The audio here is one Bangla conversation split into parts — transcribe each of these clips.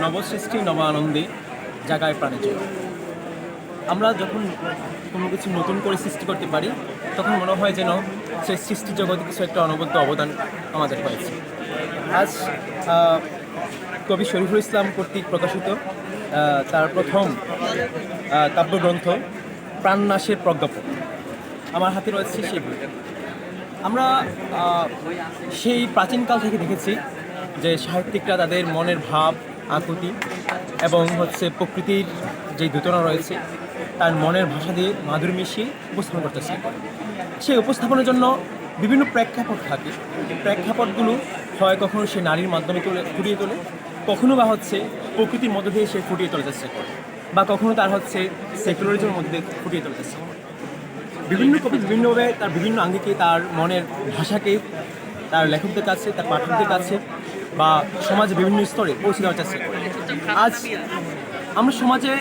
নবসৃষ্টি নব আনন্দে জাগায় প্রাণে জয়। আমরা যখন কোনো কিছু নতুন করে সৃষ্টি করতে পারি তখন মনে হয় যেন সেই সৃষ্টি জগতে কিছু একটা অনবদ্য অবদান আমাদের হয়েছে। আজ কবি শরীফুল ইসলাম কর্তৃক প্রকাশিত তার প্রথম কাব্যগ্রন্থ প্রাণনাশের প্রজ্ঞাপন আমার হাতে রয়েছে সেই বই। আমরা সেই প্রাচীনকাল থেকে দেখেছি যে সাহিত্যিকরা তাদের মনের ভাব আকুতি এবং প্রকৃতির যে দূতনা রয়েছে তার মনের ভাষা দিয়ে মাধুরী মিশিয়ে উপস্থাপন করতে চেষ্টা করে। সেই উপস্থাপনের জন্য বিভিন্ন প্রেক্ষাপট থাকে। প্রেক্ষাপটগুলো হয় কখনো সে নারীর মাধ্যমে ফুটিয়ে তোলে, কখনো বা প্রকৃতির মধ্য দিয়ে সে ফুটিয়ে তোলার চেষ্টা করে, বা কখনো তার সেকুলারিজমের মধ্যে ফুটিয়ে তোলার চেষ্টা করে। বিভিন্ন কবি বিভিন্নভাবে তার বিভিন্ন আঙ্গিকে তার মনের ভাষাকে তার লেখকদের কাছে, তার পাঠকদের কাছে বা সমাজে বিভিন্ন স্তরে পৌঁছে দেওয়ার চেষ্টা করে। আজ আমরা সমাজে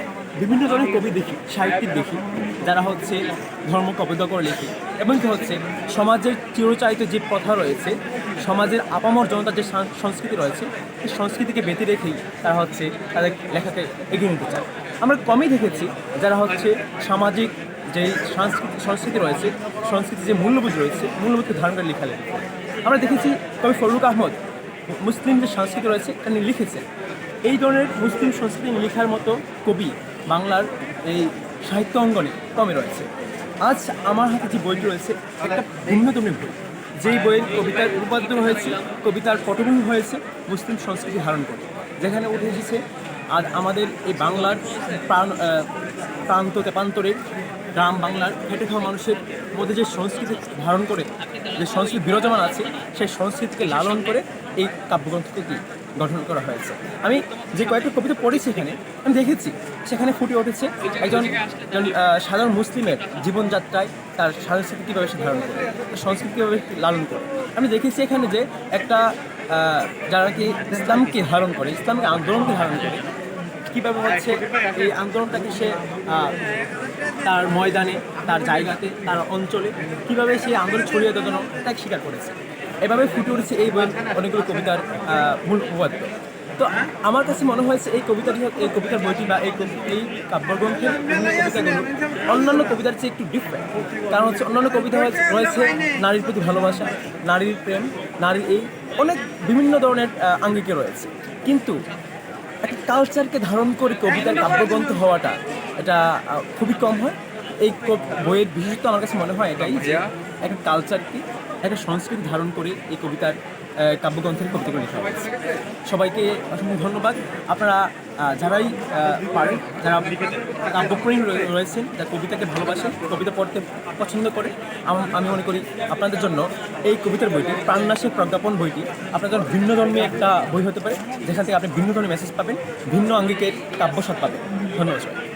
বিভিন্ন ধরনের কবি দেখি, সাহিত্যিক দেখি, যারা ধর্ম কবিতা করে লেখে এবং সমাজের চিরচারিত যে প্রথা রয়েছে, সমাজের আপামর জনতার যে সংস্কৃতি রয়েছে, সেই সংস্কৃতিকে বেঁধে রেখেই তারা তাদের লেখাকে এগিয়ে নিতে চায়। আমরা কমই দেখেছি যারা সামাজিক যে সংস্কৃতি রয়েছে, সংস্কৃতির যে মূল্যবোধ রয়েছে, মূল্যবোধকে ধারণ করে লেখা লেখে। আমরা দেখেছি কবি ফজলুল আহমদ মুসলিম যে সংস্কৃতি রয়েছে তা নিয়ে লিখেছেন। এই ধরনের মুসলিম সংস্কৃতি লেখার মতো কবি বাংলার এই সাহিত্য অঙ্গনে কমই রয়েছে। আজ আমার হাতে যে বইটি রয়েছে একটা ভিন্নতম বই, যেই বইয়ের কবিতার রূপান্তর হয়েছে, কবিতার পটভূমি হয়েছে মুসলিম সংস্কৃতি ধারণ করে, যেখানে উঠে এসেছে আজ আমাদের এই বাংলার প্রান্ত তেপান্তরের গ্রাম বাংলার খেটে খাওয়া মানুষের মধ্যে যে সংস্কৃতি ধারণ করে, যে সংস্কৃতি বিরাজমান আছে, সেই সংস্কৃতিকে লালন করে এই কাব্যগ্রন্থটি গঠন করা হয়েছে। আমি যে কয়েকটা কবিতা পড়েছি এখানে, আমি দেখেছি সেখানে ফুটে উঠেছে একজন সাধারণ মুসলিমের জীবনযাত্রায় তার সংস্কৃতি কীভাবে সে ধারণ করে, সংস্কৃতি কীভাবে লালন করে। আমি দেখেছি এখানে যে একটা যারা কি ইসলামকে ধারণ করে, ইসলামকে আন্দোলনকে ধারণ করে, কীভাবে এই আন্দোলনটাকে সে তার ময়দানে, তার জায়গাতে, তার অঞ্চলে কীভাবে সেই আন্দোলন ছড়িয়ে দেওয়ার জন্য তাকে স্বীকার করেছে। এভাবে ফুটে উঠেছে এই বইয়ের অনেকগুলো কবিতার মূল উপাদ্য। তো আমার কাছে মনে হয়েছে এই কবিতার বইটি বা এই কাব্যগ্রন্থের কবিতাগুলো অন্যান্য কবিতার চেয়ে একটু ডিফারেন্ট। কারণ অন্যান্য কবিতা রয়েছে নারীর প্রতি ভালোবাসা, নারীর প্রেম, নারীর এই অনেক বিভিন্ন ধরনের আঙ্গিকে রয়েছে। কিন্তু একটা কালচারকে ধারণ করে কবিতার কাব্যগ্রন্থ হওয়াটা এটা খুবই কম হয়। এই বইয়ের বিশেষত্ব আমার কাছে মনে হয় এটাই যে একটা কালচারকে, একটা সংস্কৃতি ধারণ করে এই কবিতার কাব্যগ্রন্থের কবিতাগুলো লেখা হয়েছে। সবাইকে অসংখ্য ধন্যবাদ। আপনারা যারাই পারেন, যারা কাব্যপ্রেমী রয়েছেন, যারা কবিতাকে ভালোবাসেন, কবিতা পড়তে পছন্দ করে, আমি মনে করি আপনাদের জন্য এই কবিতার বইটি প্রাণনাশের প্রজ্ঞাপন বইটি আপনাদের জন্য ভিন্ন ধর্মী একটা বই হতে পারে, যেখান থেকে আপনি ভিন্ন ধরনের মেসেজ পাবেন, ভিন্ন আঙ্গিকের কাব্যস্বাদ পাবেন। ধন্যবাদ।